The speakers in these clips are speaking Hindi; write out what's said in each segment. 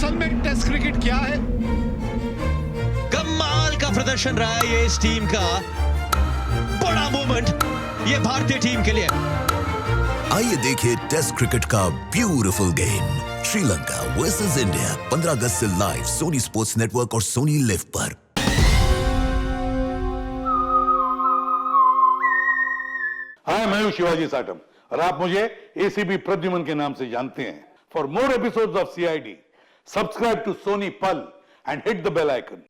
असल में टेस्ट क्रिकेट क्या है? कमाल का प्रदर्शन रहा है ये इस टीम का, बड़ा मोमेंट ये भारतीय टीम के लिए। आइए देखिए टेस्ट क्रिकेट का beautiful game, Sri Lanka versus India, 15 अगस्त से लाइव सोनी स्पोर्ट्स नेटवर्क और सोनी लिव पर। हाय, मैं हूं शिवाजी साटम और आप मुझे एसीपी प्रद्युमन के नाम से जानते हैं। For more episodes of CID, subscribe to Sony Pal and hit the bell icon.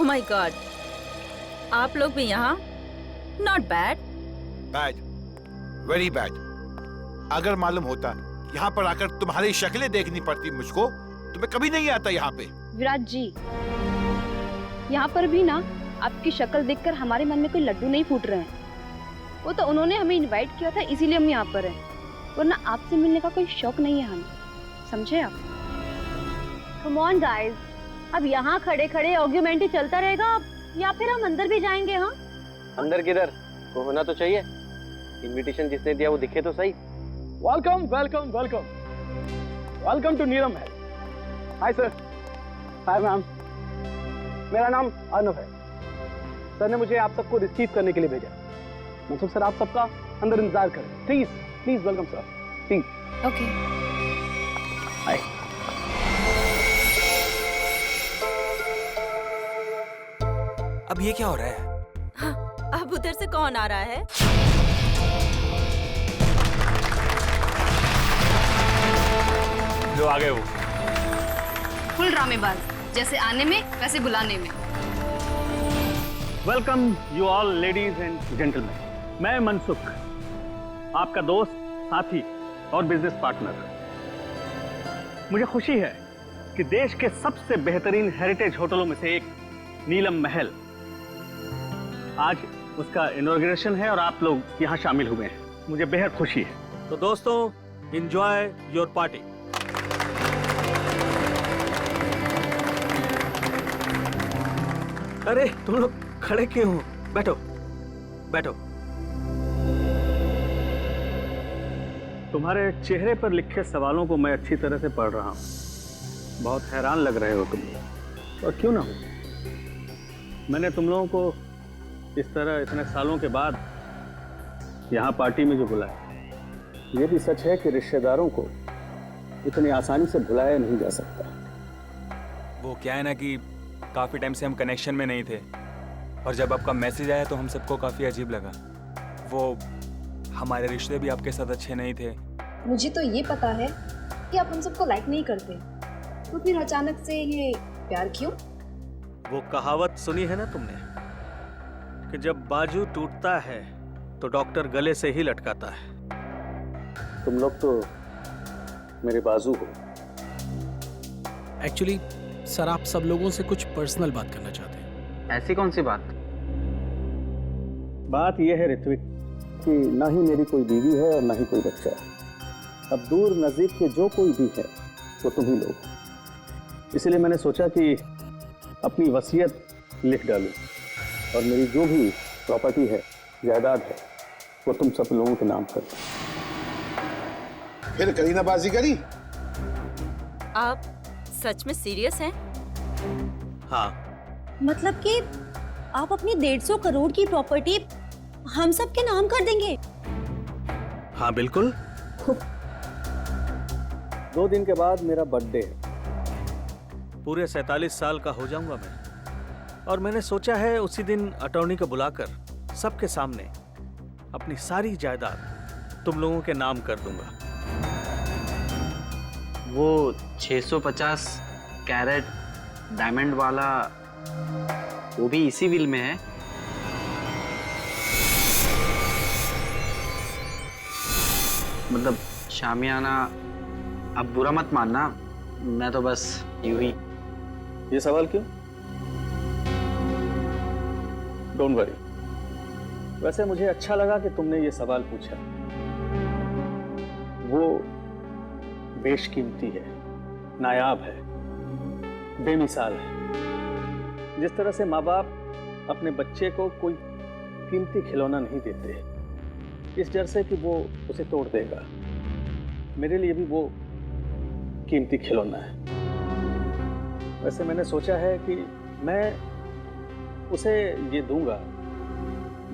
My god, आप लोग भी यहाँ? Not bad. Bad, very bad. अगर मालूम होता यहाँ पर आकर तुम्हारी शक्लें देखनी पड़ती मुझको तो मैं कभी नहीं आता यहाँ पे। विराट जी, यहाँ पर भी ना आपकी शक्ल देखकर हमारे मन में कोई लड्डू नहीं फूट रहे हैं। वो तो उन्होंने हमें इनवाइट किया था, इसीलिए हम यहाँ पर हैं, वरना आपसे मिलने का कोई शौक नहीं है हमें, समझे आप? कम ऑन गाइस, अब यहाँ खड़े खड़े आर्ग्यूमेंट ही चलता रहेगा या फिर हम अंदर भी जाएंगे? हाँ, अंदर किधर, वो होना तो चाहिए। इनविटेशन जिसने दिया वो दिखे तो सही। Welcome welcome welcome welcome to Neelam Mahal. Hi sir. Hi ma'am. मेरा नाम अर्नव है। सर ने मुझे आप सबको रिसीव करने के लिए भेजा। मनसुख सर, आप सबका अंदर इंतजार करें please. Please welcome sir, please. Okay. Hi. अब ये क्या हो रहा है? हाँ, अब उधर से कौन आ रहा है? जो आ गए वो फुल ड्रामेबाज, जैसे आने में वैसे बुलाने में। Welcome you all ladies and gentleman. मैं मनसुख, आपका दोस्त, साथी और बिजनेस पार्टनर। मुझे खुशी है कि देश के सबसे बेहतरीन हेरिटेज होटलों में से एक नीलम महल, आज उसका इनॉग्रेशन है और आप लोग यहाँ शामिल हुए हैं। मुझे बेहद खुशी है। तो दोस्तों, एंजॉय योर पार्टी। अरे तुम लोग खड़े क्यों हो? बैठो बैठो। तुम्हारे चेहरे पर लिखे सवालों को मैं अच्छी तरह से पढ़ रहा हूं। बहुत हैरान लग रहे हो तुम लोग, और क्यों ना हो। मैंने तुम लोगों को इस तरह इतने सालों के बाद यहाँ पार्टी में जो बुलाया, ये भी सच है कि रिश्तेदारों को इतनी आसानी से भुलाया नहीं जा सकता। वो क्या है ना कि काफ़ी टाइम से हम कनेक्शन में नहीं थे, और जब आपका मैसेज आया तो हम सबको काफ़ी अजीब लगा। वो हमारे रिश्ते भी आपके साथ अच्छे नहीं थे। मुझे तो ये पता है कि आप हम सबको लाइक नहीं करते, तो फिर अचानक से ये प्यार क्यों? वो कहावत सुनी है ना तुमने कि जब बाजू टूटता है तो डॉक्टर गले से ही लटकाता है। तुम लोग तो मेरे बाजू हो। एक्चुअली सर, आप सब लोगों से कुछ पर्सनल बात करना चाहते हैं। ऐसी कौन सी बात? बात यह है ऋत्विक कि ना ही मेरी कोई बीवी है और ना ही कोई बच्चा है। अब दूर नजदीक के जो कोई भी है वो तुम ही लोग हो। इसलिए मैंने सोचा कि अपनी वसीयत लिख डालूं, और मेरी जो भी प्रॉपर्टी है, जायदाद है, वो तुम सब लोगों के नाम कर दूं। फिर करीना बाजी करी? आप सच में सीरियस हैं? हाँ। मतलब कि आप अपनी 150 करोड़ की प्रॉपर्टी हम सब के नाम कर देंगे? हाँ बिल्कुल। 2 दिन के बाद मेरा बर्थडे है। पूरे 47 साल का हो जाऊंगा मैं, और मैंने सोचा है उसी दिन अटॉर्नी को बुलाकर सबके सामने अपनी सारी जायदाद तुम लोगों के नाम कर दूंगा। वो 650 कैरेट डायमंड वाला, वो भी इसी विल में है? मतलब शामियाना, अब बुरा मत मानना, मैं तो बस यूं ही। ये सवाल क्यों? Don't worry. वैसे मुझे अच्छा लगा कि तुमने ये सवाल पूछा। वो बेशकीमती है, नायाब है, बेमिसाल है। जिस तरह से माँ बाप अपने बच्चे को कोई कीमती खिलौना नहीं देते, इस डर से कि वो उसे तोड़ देगा, मेरे लिए भी वो कीमती खिलौना है। वैसे मैंने सोचा है कि मैं उसे ये दूंगा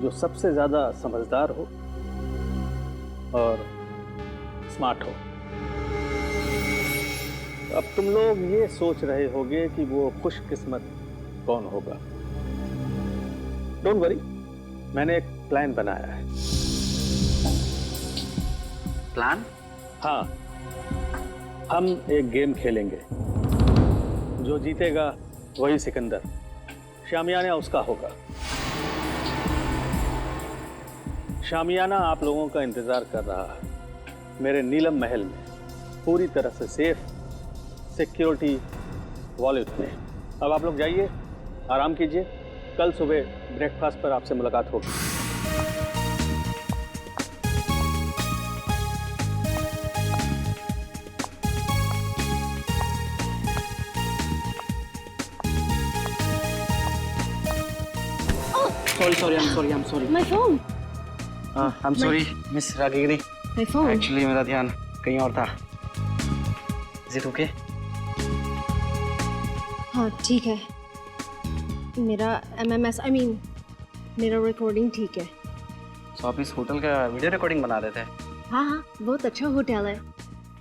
जो सबसे ज्यादा समझदार हो और स्मार्ट हो। अब तुम लोग ये सोच रहे होगे कि वो खुशकिस्मत कौन होगा। डोंट वरी, मैंने एक प्लान बनाया है। प्लान? हाँ, हम एक गेम खेलेंगे। जो जीतेगा वही सिकंदर, शामियाना उसका होगा। शामियाना आप लोगों का इंतजार कर रहा है मेरे नीलम महल में, पूरी तरह से सेफ, सिक्योरिटी वॉलेट में। अब आप लोग जाइए, आराम कीजिए। कल सुबह ब्रेकफास्ट पर आपसे मुलाकात होगी। I'm sorry. My phone. I'm sorry, Miss Ragiri. My phone. Actually, मेरा ध्यान कहीं और था। Is it okay? हाँ ठीक है। मेरा MMS, मेरा रिकॉर्डिंग ठीक है। तो आप इस होटल का वीडियो रिकॉर्डिंग बना रहे थे? हाँ हाँ, बहुत अच्छा होटल है।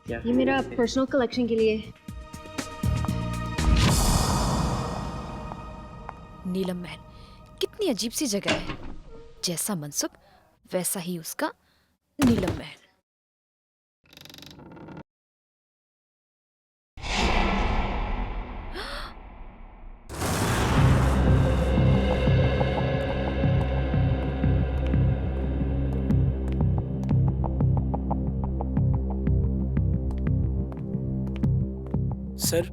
क्या? ये मेरा पर्सनल कलेक्शन के लिए। नीलम महल कितनी अजीब सी जगह है। जैसा मनसुख वैसा ही उसका नीलम महल। सर,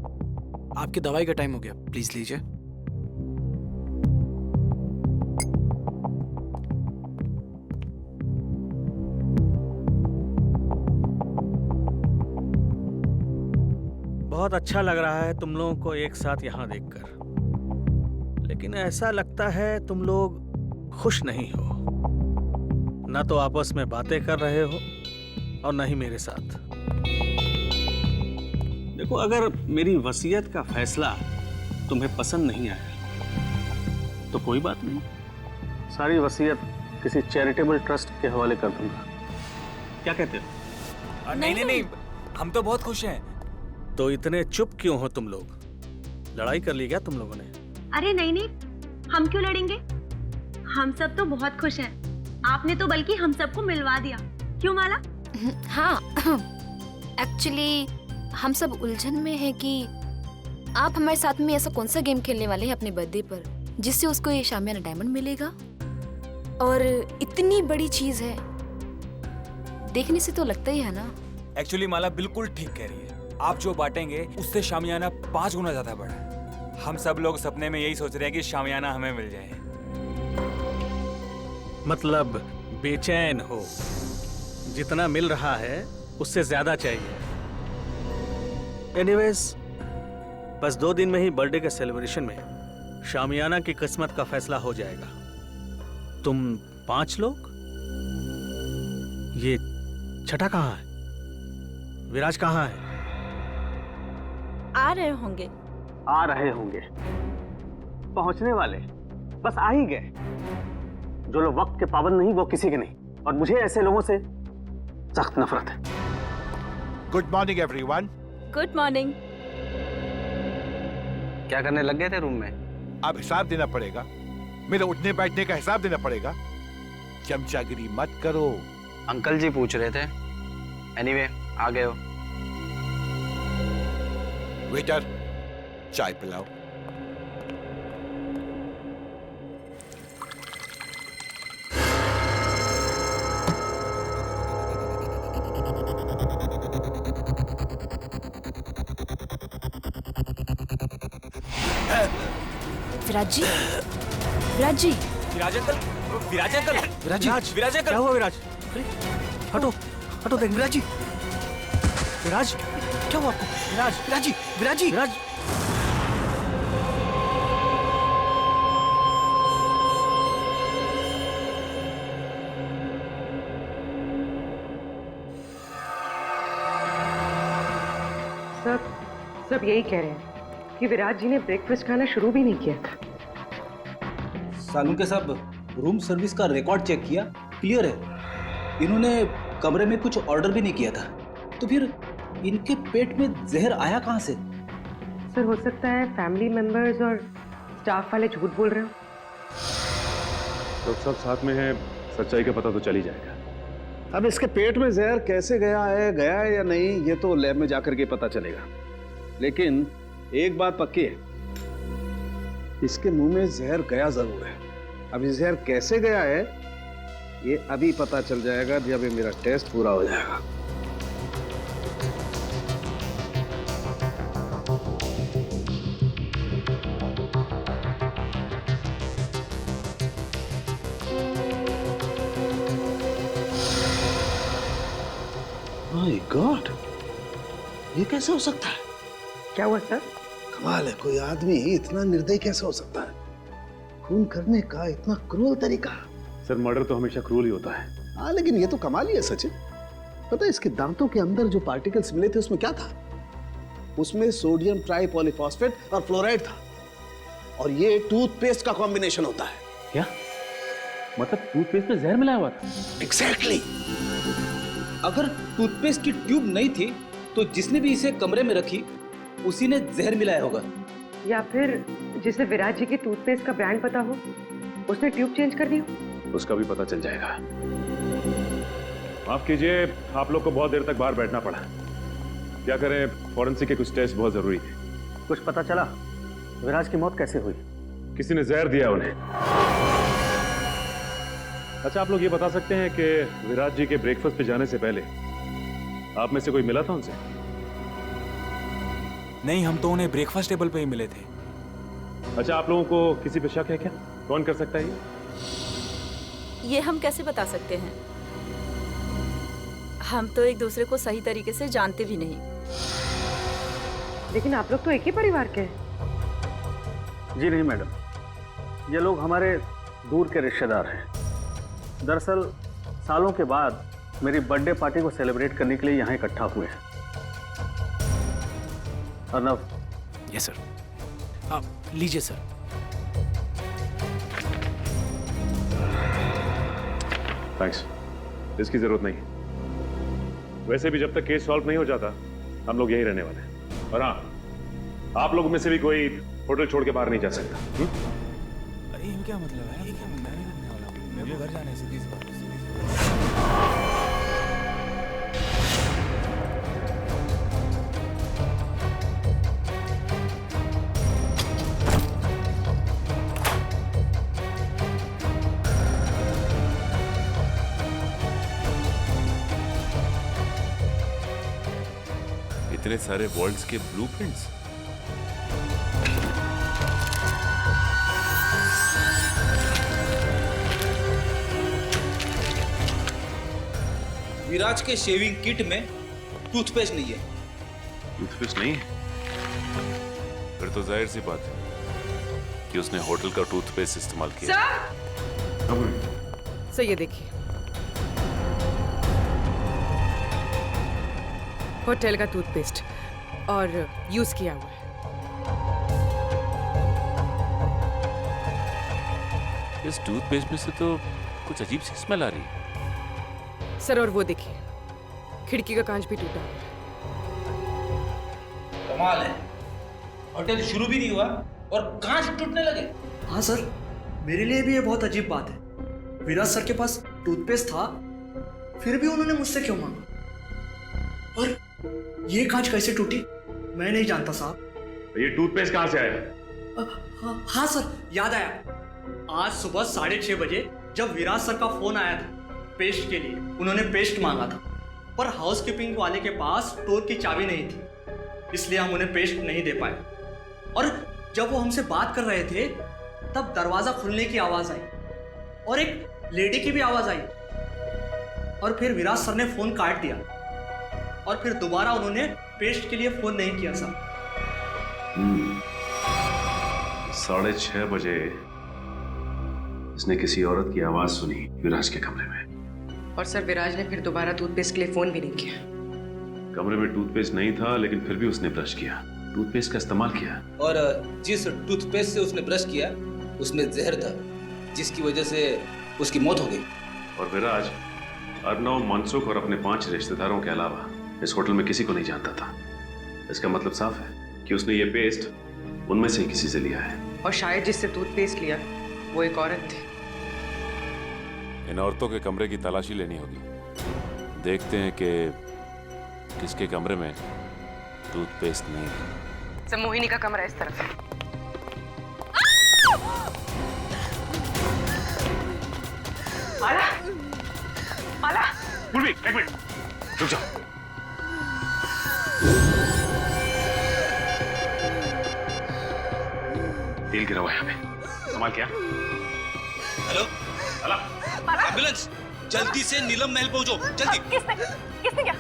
आपकी दवाई का टाइम हो गया, प्लीज लीजिए। बहुत अच्छा लग रहा है तुम लोगों को एक साथ यहाँ देखकर, लेकिन ऐसा लगता है तुम लोग खुश नहीं हो। ना तो आपस में बातें कर रहे हो और न ही मेरे साथ। देखो, अगर मेरी वसीयत का फैसला तुम्हें पसंद नहीं आया तो कोई बात नहीं, सारी वसीयत किसी चैरिटेबल ट्रस्ट के हवाले कर दूंगा। क्या कहते हो? नहीं, हम तो बहुत खुश हैं। तो इतने चुप क्यों हो तुम लोग? लड़ाई कर ली क्या तुम लोगों ने? अरे नहीं, हम क्यों लड़ेंगे? हम सब तो बहुत खुश हैं। आपने तो बल्कि हम सबको मिलवा दिया, क्यों माला? हाँ, एक्चुअली हम सब उलझन में हैं कि आप हमारे साथ में ऐसा कौन सा गेम खेलने वाले हैं अपने बर्थडे पर जिससे उसको ये शामियाना डायमंड मिलेगा। और इतनी बड़ी चीज है, देखने से तो लगता ही है ना। एक्चुअली माला बिल्कुल ठीक कह रही है। आप जो बांटेंगे उससे शामियाना 5 गुना ज्यादा बड़ा है। हम सब लोग सपने में यही सोच रहे हैं कि शामियाना हमें मिल जाए। मतलब बेचैन हो, जितना मिल रहा है उससे ज्यादा चाहिए। एनीवेज, बस 2 दिन में ही बर्थडे के सेलिब्रेशन में शामियाना की किस्मत का फैसला हो जाएगा। तुम 5 लोग, ये छठा कहाँ है? विराज कहाँ है? आ रहे होंगे। आ रहे होंगे, पहुंचने वाले, बस आ ही गए। जो लोग वक्त के पाबंद नहीं वो किसी के नहीं, और मुझे ऐसे लोगों से सख्त नफरत है। Good morning everyone. Good morning. क्या करने लग गए थे रूम में? अब हिसाब देना पड़ेगा, मेरे उठने बैठने का हिसाब देना पड़ेगा। चमचागिरी मत करो। अंकल जी पूछ रहे थे। एनीवे, आ गए हो। वेटर, चाय पिलाओ। विराज जी, विराज जी, विराज अंकल, विराज अंकल, विराज अंकल, क्या हुआ विराज? अरे हटो हटो, देख विराज जी। विराज क्या हुआ आपको? विराज, विराज जी, विराज जी, विराज। सब यही कह रहे हैं कि विराज जी ने ब्रेकफास्ट खाना शुरू भी नहीं किया था। सालुंके साहब, रूम सर्विस का रिकॉर्ड चेक किया, क्लियर है। इन्होंने कमरे में कुछ ऑर्डर भी नहीं किया था, तो फिर इनके पेट में जहर आया कहाँ से? सर, हो सकता है फैमिली मेंबर्स और स्टाफ वाले झूठ बोल रहे हो। तो सब साथ में है, सच्चाई का पता तो चल ही जाएगा। अब इसके पेट में जहर कैसे गया है या नहीं, ये तो लैब में जाकर के पता चलेगा। लेकिन एक बात पक्की है, इसके मुंह में जहर गया जरूर है। अब ये जहर कैसे गया है ये अभी पता चल जाएगा जब ये मेरा टेस्ट पूरा हो जाएगा। माय गॉड, ये कैसे हो सकता है? क्या हुआ सर? कमाल है, कोई आदमी इतना निर्दयी कैसे हो सकता है? खून करने का इतना क्रूर तरीका। सर, मर्डर तो हमेशा क्रूर ही होता है। हाँ, लेकिन ये तो कमाल ही है सचिन। पता है इसके दांतों के अंदर जो पार्टिकल्स मिले थे उसमें क्या था? उसमें सोडियम ट्राइपॉलीफॉस्फेट और फ्लोराइड था। और ये टूथपेस्ट का कॉम्बिनेशन होता है। क्या मतलब टूथपेस्ट में जहर मिलाया हुआ था? एग्जैक्टली। अगर टूथपेस्ट की ट्यूब नहीं थी तो जिसने भी इसे कमरे में रखी उसी ने जहर मिलाया होगा। या फिर जिसे विराज जी के टूथपेस्ट का ब्रांड पता हो उसने ट्यूब चेंज कर दी हो। उसका भी पता चल जाएगा। माफ कीजिए, आप लोग को बहुत देर तक बाहर बैठना पड़ा। क्या करें, फॉरेंसिक के कुछ टेस्ट बहुत जरूरी थे। कुछ पता चला विराज की मौत कैसे हुई? किसी ने जहर दिया उन्हें। अच्छा, आप लोग ये बता सकते हैं कि विराज जी के ब्रेकफास्ट पे जाने से पहले आप में से कोई मिला था उनसे? नहीं, हम तो उन्हें ब्रेकफास्ट टेबल पे ही मिले थे। अच्छा, आप लोगों को किसी पे शक है क्या? कौन कर सकता है ये हम कैसे बता सकते हैं? हम तो एक दूसरे को सही तरीके से जानते भी नहीं। लेकिन आप लोग तो एक ही परिवार के हैं। जी नहीं मैडम, ये लोग हमारे दूर के रिश्तेदार हैं। दरअसल सालों के बाद मेरी बर्थडे पार्टी को सेलिब्रेट करने के लिए यहाँ इकट्ठा हुए हैं। अर्नव। Yes sir. आप लीजिए सर। थैंक्स, इसकी जरूरत नहीं। वैसे भी जब तक केस सॉल्व नहीं हो जाता हम लोग यहीं रहने वाले हैं। और हाँ, आप लोगों में से भी कोई होटल छोड़ के बाहर नहीं जा सकता। अरे ये क्या मतलब है? ये क्या मैं नहीं करने वाला हूँ। मेरे को घर जाने से प्लीज। इतने सारे वर्ल्ड्स के ब्लूप्रिंट्स। विराज के शेविंग किट में टूथपेस्ट नहीं है। टूथपेस्ट नहीं है? फिर तो जाहिर सी बात है कि उसने होटल का टूथपेस्ट इस्तेमाल किया। सर ये देखिए, होटल का टूथपेस्ट और यूज किया हुआ है। इस टूथपेस्ट में से तो कुछ अजीब सी स्मेल आ रही है। सर और वो देखिए, खिड़की का कांच भी टूटा हुआ है। कमाल है, होटल शुरू भी नहीं हुआ और कांच टूटने लगे। हाँ सर, मेरे लिए भी ये बहुत अजीब बात है। विराज सर के पास टूथपेस्ट था, फिर भी उन्होंने मुझसे क्यों मांगा? और ये कांच कैसे टूटी मैं नहीं जानता साहब। ये टूथपेस्ट कहाँ से आया? हाँ सर, याद आया। आज सुबह 6:30 बजे जब विराज सर का फोन आया था पेस्ट के लिए, उन्होंने पेस्ट मांगा था, पर हाउसकीपिंग वाले के पास स्टोर की चाबी नहीं थी, इसलिए हम उन्हें पेस्ट नहीं दे पाए। और जब वो हमसे बात कर रहे थे तब दरवाजा खुलने की आवाज आई और एक लेडी की भी आवाज आई, और फिर विराज सर ने फोन काट दिया और फिर दोबारा उन्होंने पेस्ट के लिए फोन नहीं किया सर। 6:30 बजे इसने किसी औरत की आवाज सुनी विराज के कमरे में। और सर विराज ने फिर दोबारा टूथपेस्ट के लिए फोन भी नहीं किया। कमरे में टूथपेस्ट नहीं था, लेकिन फिर भी उसने ब्रश किया, टूथपेस्ट का इस्तेमाल किया। और जिस टूथपेस्ट से उसने ब्रश किया उसमें जहर था, जिसकी वजह से उसकी मौत हो गई। और विराज अर्नव, मनसुख और अपने 5 रिश्तेदारों के अलावा इस होटल में किसी को नहीं जानता था। इसका मतलब साफ है कि उसने ये पेस्ट उनमें से ही किसी से लिया है। और शायद जिससे टूथपेस्ट लिया वो एक औरत थी। इन औरतों के कमरे की तलाशी लेनी होगी। देखते हैं कि किसके कमरे में टूथपेस्ट नहीं है। सर मोहिनी का कमरा इस तरफ है। आला, आला। पूर्वी, एक मिनट, रुक जाओ। तेल गिरा हुआ है यहाँ पे, संभाल क्या? हेलो, एम्बुलेंस, जल्दी से नीलम महल पहुंचो, जल्दी। किसने क्या?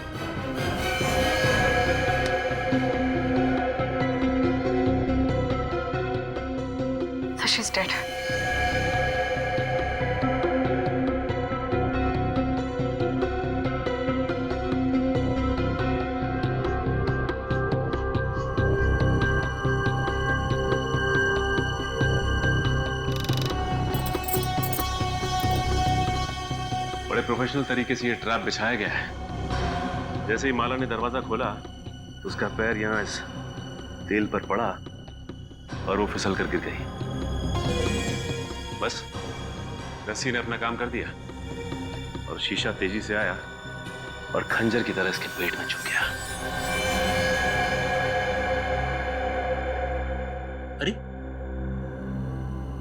She's dead. बड़े प्रोफेशनल तरीके से ये ट्रैप बिछाया गया है। जैसे ही माला ने दरवाजा खोला तो उसका पैर यहाँ इस तेल पर पड़ा और वो फिसल कर गिर गई। बस रस्सी ने अपना काम कर दिया और शीशा तेजी से आया और खंजर की तरह इसके पेट में चुभ गया। अरे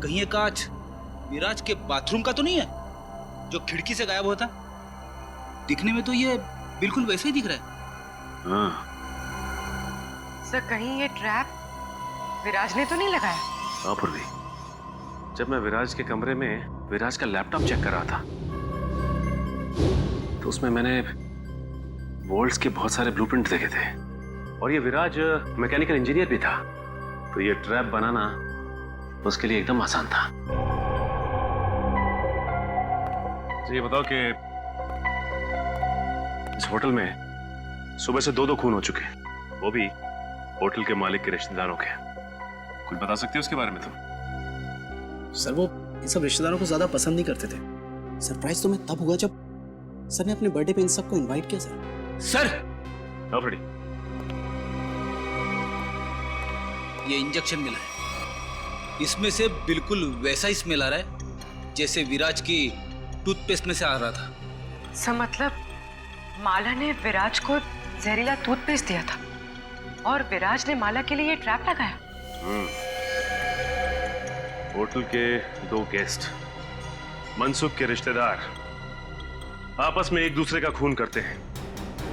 कहीं ये कांच विराज के बाथरूम का तो नहीं है जो खिड़की से गायब होता? दिखने में तो ये बिल्कुल वैसे ही दिख रहा है। हाँ सर कहीं ये ट्रैप विराज ने तो नहीं लगाया? हाँ पूर्वी, जब मैं विराज के कमरे में विराज का लैपटॉप चेक कर रहा था तो उसमें मैंने वोल्ट्स के बहुत सारे ब्लूप्रिंट देखे थे और ये विराज मैकेनिकल इंजीनियर भी था, तो ये ट्रैप बनाना उसके लिए एकदम आसान था। तो ये बताओ कि इस होटल में सुबह से 2 खून हो चुके हैं, वो भी होटल के मालिक के रिश्तेदारों के। कुछ बता सकते हो उसके बारे में तुम? सर वो इन सब रिश्तेदारों को ज्यादा पसंद नहीं करते थे। सरप्राइज तो मैं तब हुआ जब सर ने अपने बर्थडे पे इन सबको इनवाइट किया। सर फ्रेडी, ये इंजेक्शन मिला है, इसमें से बिल्कुल वैसा ही स्मेल आ रहा है जैसे विराज की टूथपेस्ट में से आ रहा था। सर मतलब माला ने विराज को जहरीला टूथपेस्ट दिया था और विराज ने माला के लिए ये ट्रैप लगाया। होटल के 2 गेस्ट, मनसुख के रिश्तेदार, आपस में एक दूसरे का खून करते हैं,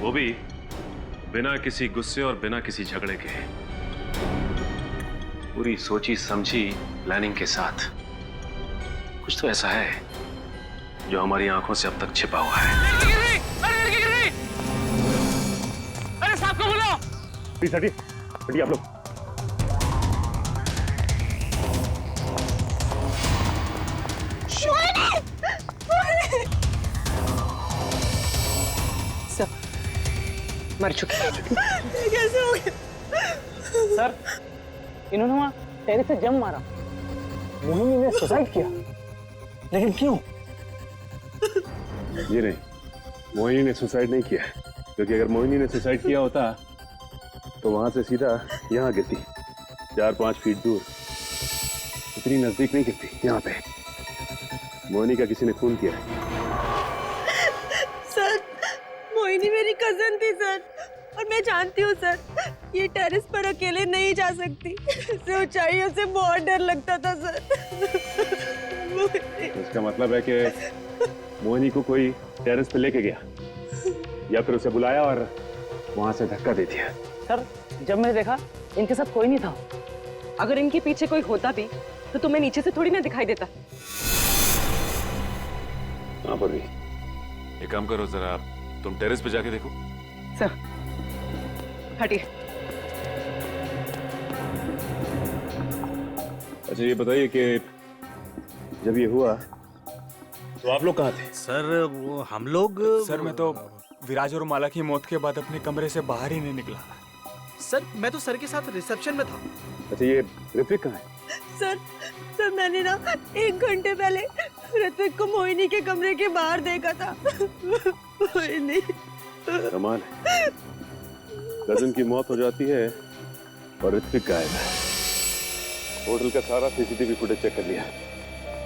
वो भी बिना किसी गुस्से और बिना किसी झगड़े के। पूरी सोची समझी प्लानिंग के साथ। कुछ तो ऐसा है जो हमारी आंखों से अब तक छिपा हुआ है। अरे साहब को बुलाओ। प्लीज हटिए, हटिए आप लोग। सर मर चुके। कैसे हो गया? सर इन्होंने वहां टेरेस से जंप मारा, मोहिनी ने सुसाइड किया, लेकिन क्यों? ये नहीं, मोहिनी ने सुसाइड नहीं किया, क्योंकि अगर मोहिनी ने सुसाइड किया होता तो वहां से सीधा यहाँ गिरती, 4-5 फीट दूर। इतनी नजदीक नहीं गिरती, यहाँ पे। मोहिनी का किसी ने खून किया है। सर मोहिनी मेरी कजन थी सर, और मैं जानती हूँ सर ये टेरेस पर अकेले नहीं जा सकती, इसे ऊंचाइयों से बहुत डर लगता था सर। इसका मतलब है कि मोहिनी को कोई टेरेस पे लेके गया या फिर उसे बुलाया और वहां से धक्का दे दिया। सर जब मैंने देखा इनके साथ कोई नहीं था। अगर इनके पीछे कोई होता भी तो तुम्हें नीचे से थोड़ी ना दिखाई देता। हाँ पर भी एक काम करो, जरा तुम टेरेस पे जाके देखो। सर हटिए। अच्छा ये बताइए कि जब ये हुआ तो आप लोग कहाँ थे? सर वो हम लोग, सर मैं तो विराज और माला की मौत के बाद अपने कमरे से बाहर ही नहीं निकला। सर मैं तो सर के साथ रिसेप्शन में था। अच्छा ये ऋत्विक कहाँ है? सर मैंने ना 1 घंटे पहले ऋत्विक को मोहिनी के कमरे के बाहर देखा था। मोहिनी कमाल है, कजन की मौत हो जाती है और ऋत्विक गायब है। होटल का सारा सीसीटीवी फुटेज चेक कर लिया,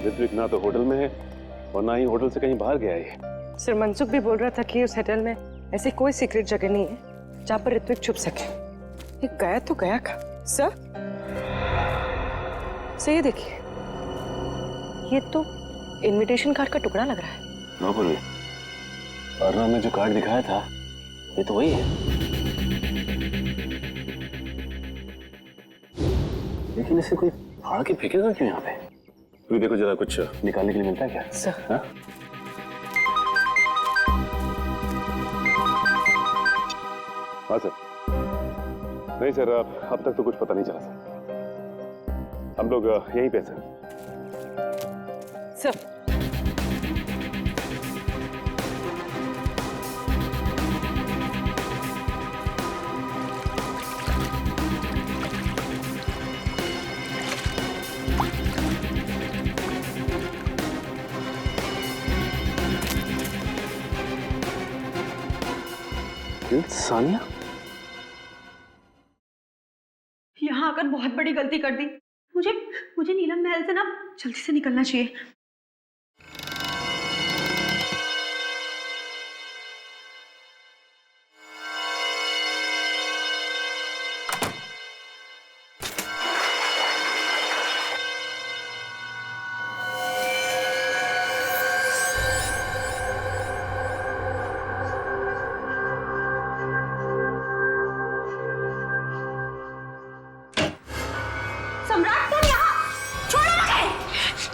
ऋत्विक ना तो होटल में है और ना ही होटल से कहीं बाहर गया है। सर मनसुख भी बोल रहा था कि उस होटल में ऐसी कोई सीक्रेट जगह नहीं है जहाँ पर ऋत्विक छुप सके। ये गया तो गया कहाँ? सर ये देखिए, ये तो इनविटेशन कार्ड का टुकड़ा लग रहा है। नौकरी, अर्णव ने जो कार्ड दिखाया था ये तो वही है। लेकिन इसे कोई फाड़ के फेंकेगा क्यों यहाँ पे? तो देखो जरा कुछ निकालने के लिए मिलता है क्या? सर हाँ? हाँ सर। नहीं सर, अब तक तो कुछ पता नहीं चला सर। हम लोग यहीं पे सर। सर सानिया यहाँ आकर बहुत बड़ी गलती कर दी। मुझे नीलम महल से ना जल्दी से निकलना चाहिए।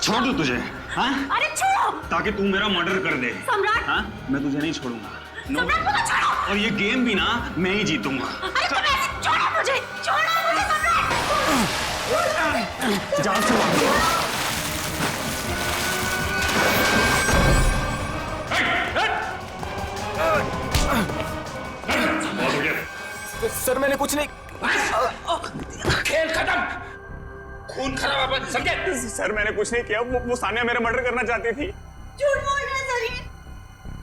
छोड़ दूं तुझे? हाँ? अरे छोड़ो! ताकि तू मेरा मर्डर कर दे। सम्राट! हाँ? मैं तुझे नहीं छोड़ूंगा। सम्राट मुझे छोड़ो! और ये गेम भी ना मैं ही जीतूंगा। अरे तुम ऐसे छोड़ो मुझे! छोड़ो मुझे सम्राट! जान से मार दो। सर मैंने कुछ नहीं। खेल खत्म, खून खराब अपन समझे। सर मैंने कुछ नहीं किया, वो सानिया मेरा मर्डर करना चाहती थी। झूठ बोल रहे हैं सर,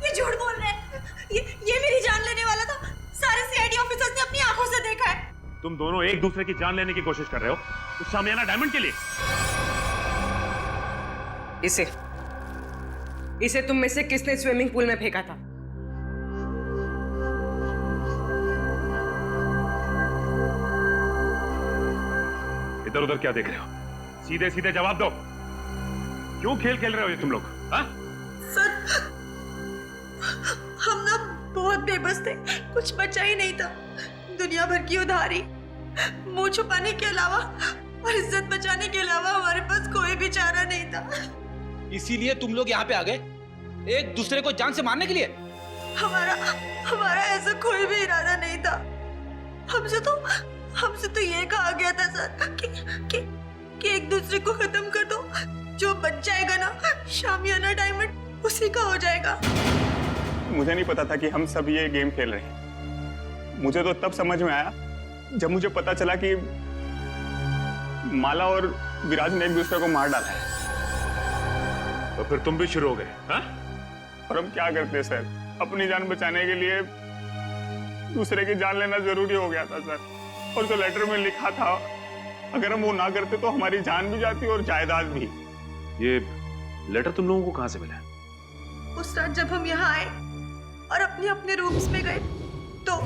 ये झूठ बोल रहे हैं। ये मेरी जान लेने वाला था। सारे सीआईडी ऑफिसर्स ने अपनी आंखों से देखा है। तुम दोनों एक दूसरे की जान लेने की कोशिश कर रहे हो उस शामियाना डायमंड के लिए। इसे तुम में से किसने स्विमिंग पूल में फेंका था? इधर उधर क्या देख रहे हो? सीधे सीधे जवाब दो। क्यों खेल खेल रहे हो ये तुम लोग? हाँ? सर हम ना बहुत बेबस थे, कुछ बचा ही नहीं था। दुनिया भर की उधारी, मुंह छुपाने के अलावा और इज्जत बचाने के अलावा हमारे पास कोई भी चारा नहीं था। इसीलिए तुम लोग यहाँ पे आ गए, एक दूसरे को जान से मारने के लिए? हमारा ऐसा कोई भी इरादा नहीं था। हमसे तो ये कहा गया था सर कि एक दूसरे को खत्म कर दो, जो बच जाएगा ना शामियाना डायमंड उसी का हो जाएगा। मुझे नहीं पता था कि हम सब ये गेम खेल रहे हैं। मुझे तो तब समझ में आया जब मुझे पता चला कि माला और विराज ने एक दूसरे को मार डाला है। तो फिर तुम भी शुरू हो गए? हाँ? और हम क्या करते सर, अपनी जान बचाने के लिए दूसरे की जान लेना जरूरी हो गया था सर। और जो लेटर में लिखा था, अगर हम वो ना करते तो हमारी जान भी जाती और जायदाद भी। ये लेटर तुम लोगों को कहां से मिला? उस रात जब हम यहाँ आए और अपने अपने रूम्स में गए तो।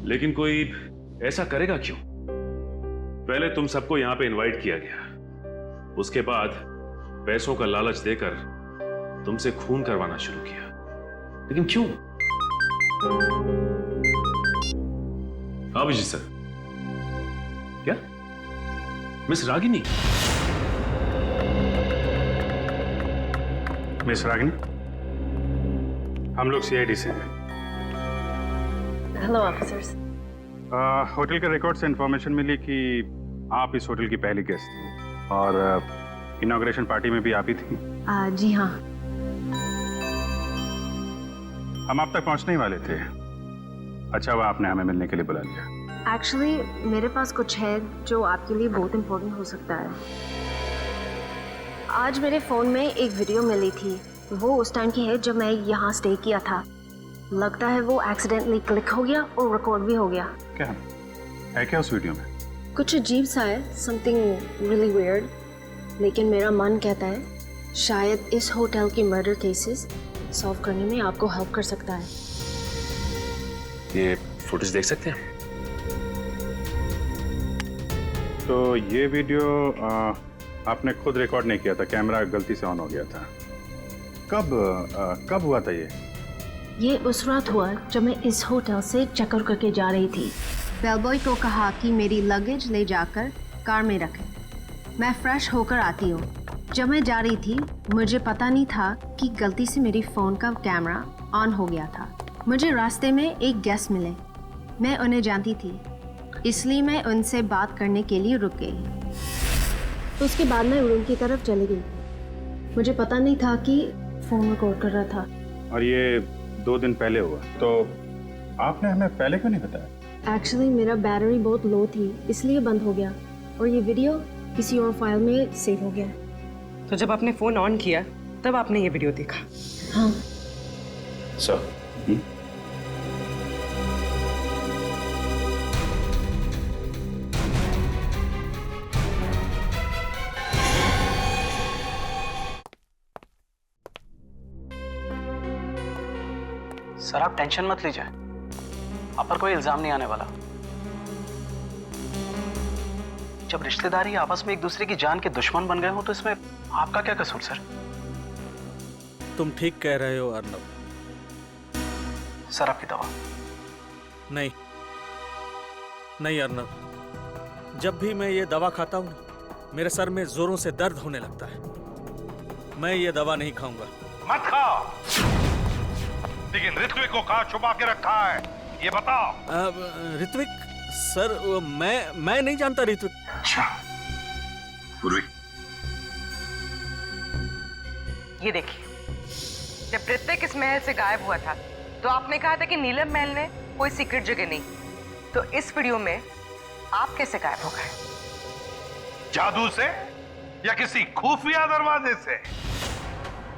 लेकिन कोई ऐसा करेगा क्यों? पहले तुम सबको यहां पे इनवाइट किया गया, उसके बाद पैसों का लालच देकर तुमसे खून करवाना शुरू किया। लेकिन क्यों? अभिजीत सर, क्या मिस रागिनी? मिस रागिनी, हम लोग सीआईडी से हैं। Hello officers. होटल के रिकॉर्ड से इंफॉर्मेशन मिली कि आप इस होटल की पहली गेस्ट थी और इनॉग्रेशन पार्टी में भी आप ही थी। जी हाँ। हम आप तक पहुंचने ही वाले थे। अच्छा हुआ आपने हमें मिलने के लिए बुला लिया। एक्चुअली मेरे पास कुछ है जो आपके लिए बहुत इम्पोर्टेंट हो सकता है। आज मेरे फ़ोन में एक वीडियो मिली थी, वो उस टाइम की है जब मैं यहाँ स्टे किया था। लगता है वो एक्सीडेंटली क्लिक हो गया और रिकॉर्ड भी हो गया। क्या है क्या उस वीडियो में? कुछ अजीब सा है, समथिंग रियली वियर्ड। लेकिन मेरा मन कहता है शायद इस होटल के मर्डर केसेस सॉल्व करने में आपको हेल्प कर सकता है। ये फुटेज देख सकते हैं? तो ये वीडियो आपने खुद रिकॉर्ड नहीं किया था, कैमरा गलती से ऑन हो गया था। कब हुआ था ये उस रात हुआ जब मैं इस होटल से चेकआउट करके जा रही थी। बेलबॉय को कहा कि मेरी लगेज ले जाकर कार में रखें, मैं फ्रेश होकर आती हूँ। जब मैं जा रही थी मुझे पता नहीं था कि गलती से मेरी फ़ोन का कैमरा ऑन हो गया था। मुझे रास्ते में एक गेस्ट मिले, मैं उन्हें जानती थी, इसलिए मैं उनसे बात करने के लिए रुक गई। उसके बाद मैं रूम की तरफ चली गई। मुझे पता नहीं था कि फ़ोन रिकॉर्ड कर रहा था। और ये 2 दिन पहले हुआ, तो आपने हमें पहले क्यों नहीं बताया? एक्चुअली मेरा बैटरी बहुत लो थी, इसलिए बंद हो गया और ये वीडियो किसी और फाइल में सेव हो गया। तो जब आपने फोन ऑन किया तब आपने ये वीडियो देखा? हाँ सर। सर आप टेंशन मत लीजिए, आप पर कोई इल्जाम नहीं आने वाला। जब रिश्तेदार ही आपस में एक दूसरे की जान के दुश्मन बन गए हो तो इसमें आपका क्या कसूर सर? तुम ठीक कह रहे हो अर्नब। सर आपकी दवा। नहीं अर्नब, जब भी मैं ये दवा खाता हूँ मेरे सर में जोरों से दर्द होने लगता है। मैं ये दवा नहीं खाऊंगा। मत खाओ, लेकिन ऋत्विक को कहाँ छुपा के रखा है ये बताओ। ऋत्विक सर मैं नहीं जानता ऋत्विक। अच्छा पूर्वी, ये देखिए, जब ऋत्विक इस महल से गायब हुआ था तो आपने कहा था कि नीलम महल में कोई सीक्रेट जगह नहीं, तो इस वीडियो में आप कैसे गायब हो गए? जादू से या किसी खुफिया दरवाजे से?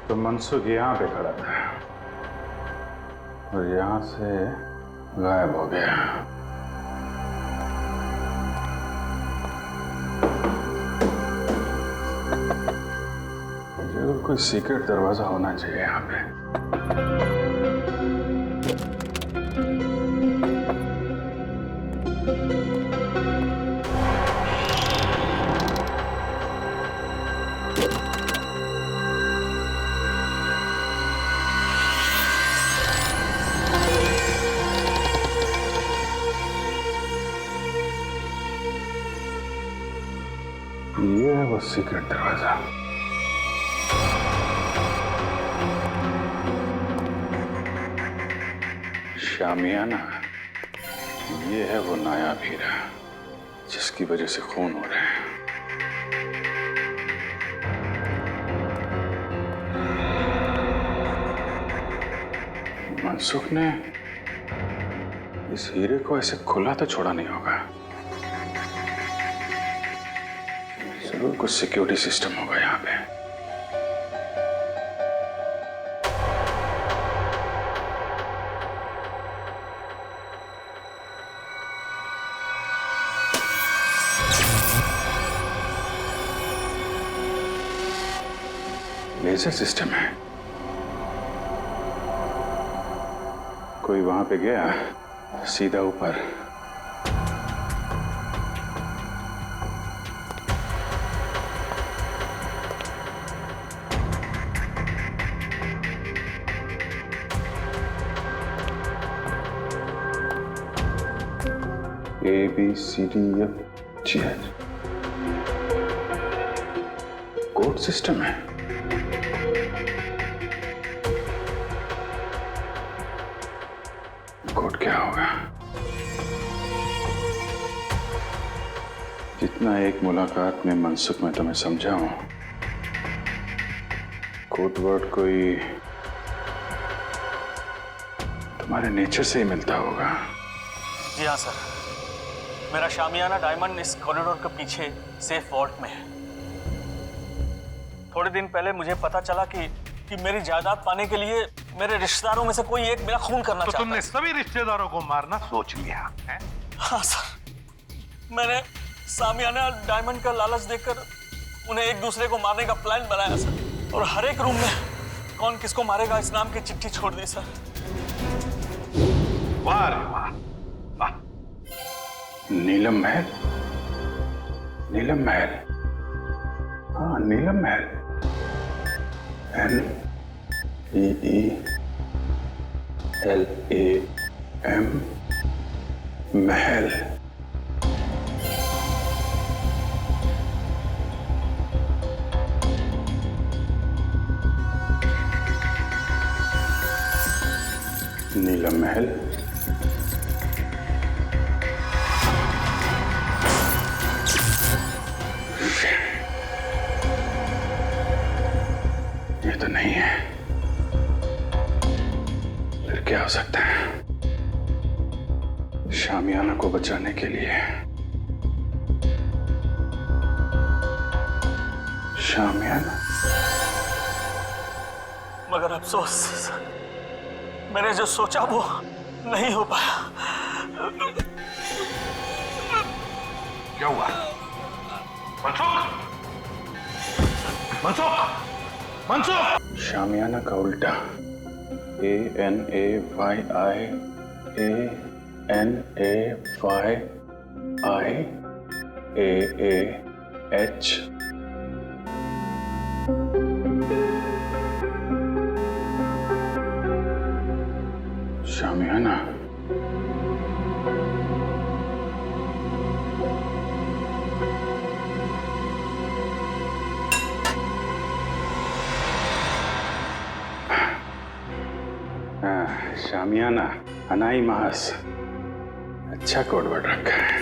तो मनसुख यहाँ पे खड़ा था और यहाँ से गायब हो गया। जरूर कोई सीक्रेट दरवाजा होना चाहिए यहाँ पे। ये है वो सीक्रेट दरवाजा। शामियाना, ये है वो नायाब हीरा जिसकी वजह से खून हो रहे हैं। मनसुख ने इस हीरे को ऐसे खुला तो छोड़ा नहीं होगा। जरूर कुछ सिक्योरिटी सिस्टम होगा यहाँ पे। लेजर सिस्टम है। कोई वहां पे गया सीधा ऊपर। ABCDFGH कोड सिस्टम है। कोड क्या होगा? जितना एक मुलाकात में मनसुख में तुम्हें समझा हूं, कोड वर्ड कोई तुम्हारे नेचर से ही मिलता होगा। जी हाँ सर, मेरा शामियाना डायमंड इस कॉरिडोर के पीछे सेफ वॉल्ट में है। थोड़े दिन पहले मुझे पता चला कि मेरी जायदाद पाने के लिए मेरे रिश्तेदारों में से कोई एक मेरा खून करना चाहता है। तुमने सभी रिश्तेदारों को मारना सोच लिया है? हाँ सर, मैंने शामियाना डायमंड का लालच देकर उन्हें एक दूसरे को मारने का प्लान बनाया सर, और हर एक रूम में कौन किसको मारेगा इस नाम की चिट्ठी छोड़ दी सर। वाह रे वाह, वाह। नीलम महल, नीलम महल, हाँ नीलम महल, NEELAM महल। नीलम महल, ये तो नहीं है। फिर क्या हो सकता है? शामियाना को बचाने के लिए शामियाना। मगर अफसोस, मैंने जो सोचा वो नहीं हो पाया। क्या हुआ? मनसुख, मनसुख, मनसुख। शामियाना का उल्टा ANAYIANAYIAAH। शामियाना, शामियाना, अनाई मास। अच्छा कोडवर्ड रखा है।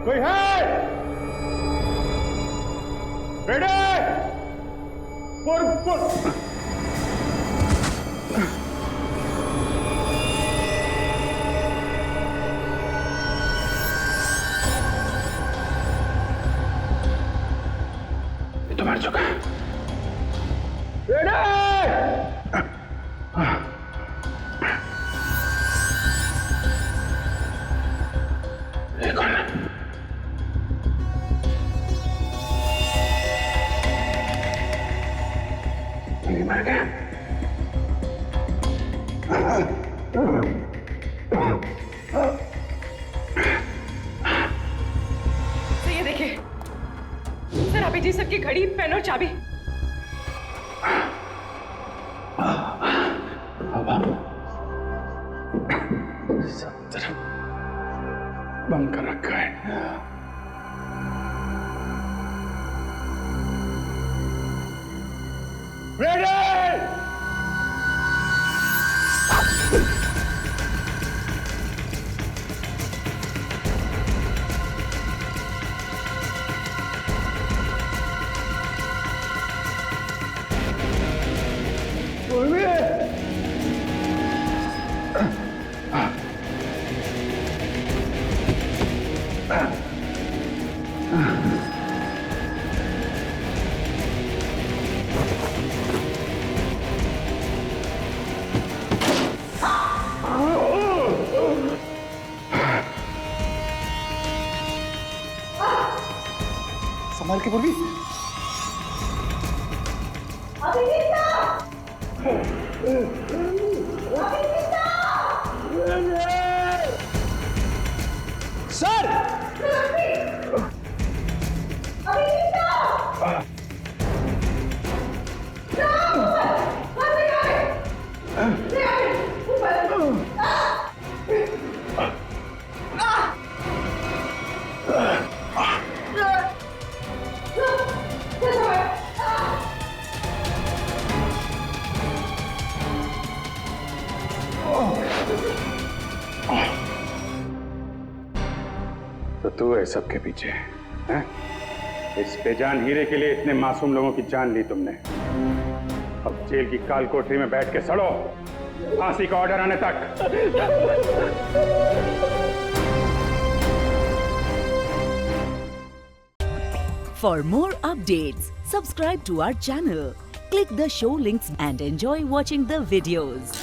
कोई है? रेडी? पुर। ये तो मर चुका है। रेडी? ये कौन है? ये मर गया। सर ये देखिए सर, अभी जी सर की घड़ी, पेन और चाबी। सब तरफ बंद कर रखा है। रेडी? संभाल के पूर्वी। सर तो तू है सबके पीछे, हैं? इस बेजान हीरे के लिए इतने मासूम लोगों की जान ली तुमने। अब जेल की काल कोठरी में बैठ के सड़ो, फांसी का ऑर्डर आने तक। For more updates, subscribe to our channel, click the show links and enjoy watching the videos.